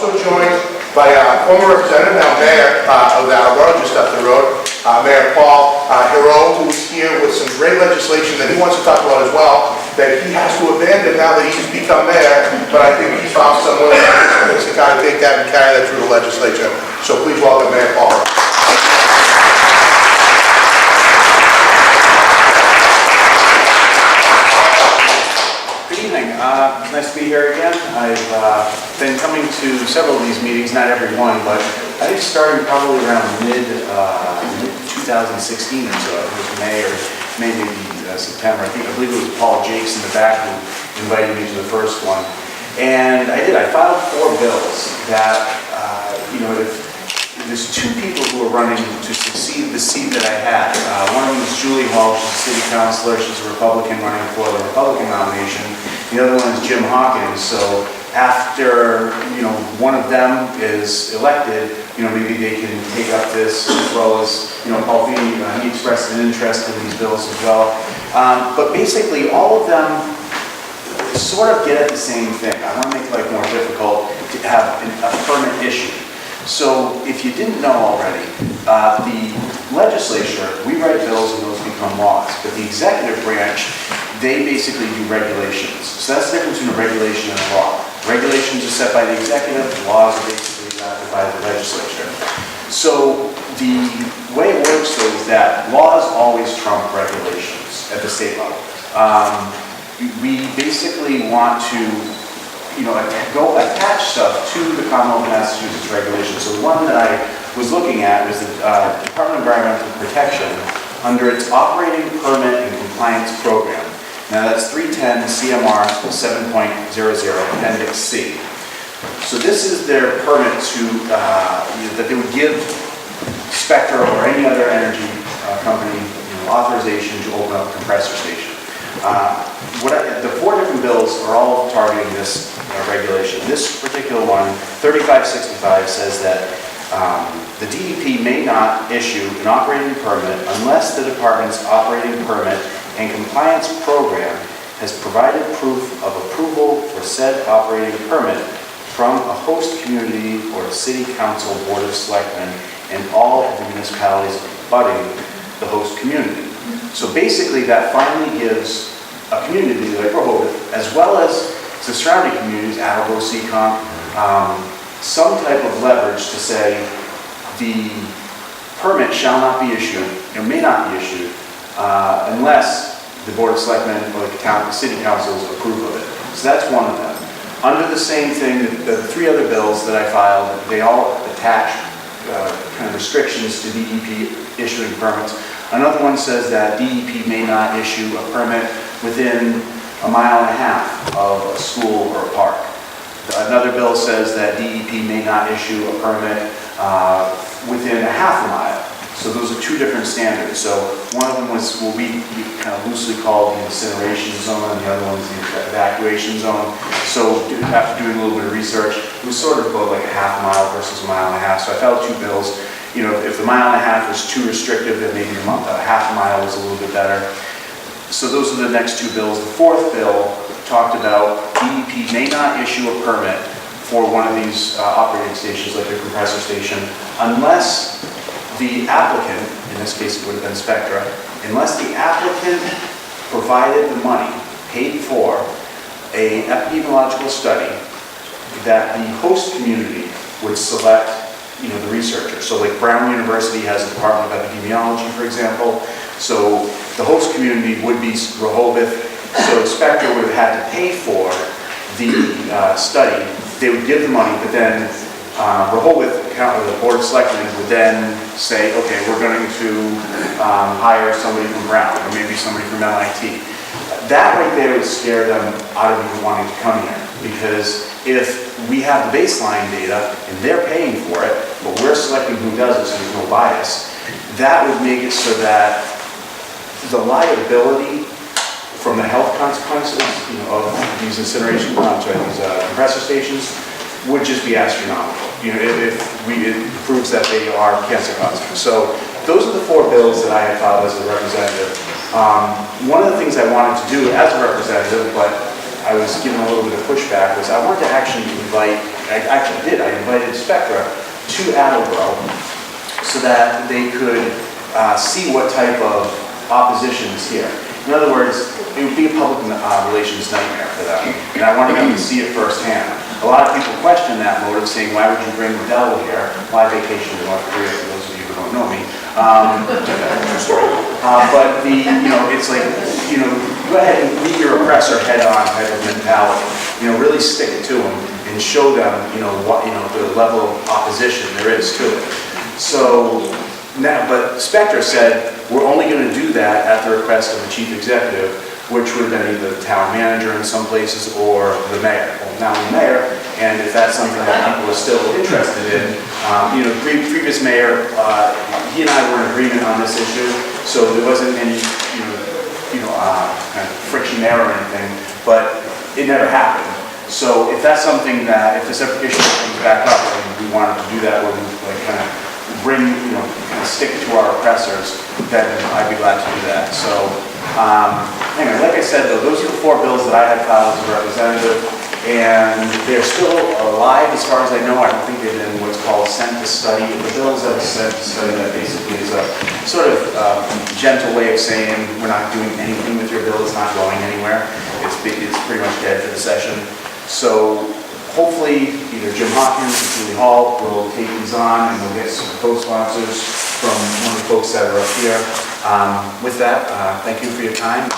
also joined by former representative, now Mayor of Attleboro, just up the road, Mayor Paul Theroux, who is here with some great legislation that he wants to talk about as well, that he has to abandon now that he's become mayor, but I think he's found some way to kind of take that and carry that through the legislature. So please welcome Mayor Paul. Nice to be here again. I've been coming to several of these meetings, not every one, but I think starting probably around mid-2016 or so. It was May or maybe September. I believe it was Paul Jakes in the back who invited me to the first one. And I did. I filed 4 bills that, there's 2 people who are running to succeed the seat that I had. One of them is Julie Hall. She's a city councilor. She's a Republican running for the Republican nomination. The other one is Jim Hawkins. So after, one of them is elected, maybe they can take up this, as well as, Paul Theroux, he expressed an interest in these bills as well. But basically, all of them sort of get at the same thing. I want to make life more difficult to have a permit issued. So if you didn't know already, the legislature, we write bills and those become laws. But the executive branch, they basically do regulations. So that's the difference between a regulation and a law. Regulations are set by the executive, laws are basically adopted by the legislature. So the way it works though is that laws always trump regulations at the state level. We basically want to go attach stuff to the Commonwealth of Massachusetts regulations. So the one that I was looking at was the Department of Environmental Protection under its Operating Permit and Compliance Program. Now that's 310 CMR 7.00 Appendix C. So this is their permit to that they would give Spectra or any other energy company authorization to open up a compressor station. The 4 different bills are all targeting this regulation. This particular one, 3565, says that the DEP may not issue an operating permit unless the department's operating permit and compliance program has provided proof of approval for said operating permit from a host community or a city council board of selectmen and all of the municipalities abutting the host community. So basically that finally gives a community like Rehoboth, as well as the surrounding communities, Attleboro, Seacon, some type of leverage to say the permit shall not be issued, may not be issued, unless the Board of Selectmen or the City Councils approve of it. So that's one of them. Under the same thing, the 3 other bills that I filed, they all attach kind of restrictions to DEP issuing permits. Another one says that DEP may not issue a permit within 1.5 miles of a school or a park. Another bill says that DEP may not issue a permit within 1/2 mile. So those are 2 different standards. So one of them was what we kind of loosely call the incineration zone, and the other one is the evacuation zone. So after doing a little bit of research, it was sort of about like 1/2 mile versus 1.5 miles. So I filed 2 bills. If the 1.5 miles was too restrictive, then maybe 1/2 mile was a little bit better. So those are the next 2 bills. The 4th bill talked about DEP may not issue a permit for one of these operating stations, like a compressor station, unless the applicant, in this case it would have been Spectra, unless the applicant provided the money, paid for an epidemiological study that the host community would select the researcher. So like Brown University has a Department of Epidemiology, for example. So the host community would be Rehoboth. So Spectra would have had to pay for the study. They would give the money, but then Rehoboth, the Board of Selectmen, would then say, okay, we're going to hire somebody from Brown, or maybe somebody from MIT. That right there would scare them out of even wanting to come here, because if we have the baseline data and they're paying for it, but we're selecting who does it, so there's no bias, that would make it so that the liability from the health consequences of these compressor stations would just be astronomical. It proves that they are cancer causing. So those are the 4 bills that I had filed as a representative. One of the things I wanted to do as a representative, but I was given a little bit of pushback, was I wanted to actually invite I actually did, I invited Spectra to Attleboro so that they could see what type of opposition is here. In other words, it would be a public relations nightmare for them, and I wanted them to see it firsthand. A lot of people question that motive, saying, why would you bring the devil here? Why vacation to North Korea, for those of you who don't know me. But it's like, go ahead and meet your oppressor head on type of mentality. Really stick to them and show them, the level of opposition there is to it. So, now, but Spectra said, we're only going to do that at the request of the chief executive, which would have been either the town manager in some places or the mayor. Well, now the mayor, and if that's something that people are still interested in, previous mayor, he and I were in agreement on this issue, so there wasn't any, kind of friction there or anything, but it never happened. So if that's something that, if this issue comes back up, and we wanted to do that, where we kind of bring, kind of stick to our oppressors, then I'd be glad to do that. So, anyway, like I said, though, those are the 4 bills that I had filed as a representative, and they're still alive as far as I know. I don't think they've been what's called sent to study. The bills that are sent to study, that basically is a sort of gentle way of saying we're not doing anything with your bill, it's not going anywhere. It's pretty much dead for the session. So hopefully either Jim Hawkins or Julie Hall will take these on, and we'll get some co-sponsors from one of the folks that are up here. With that, thank you for your time.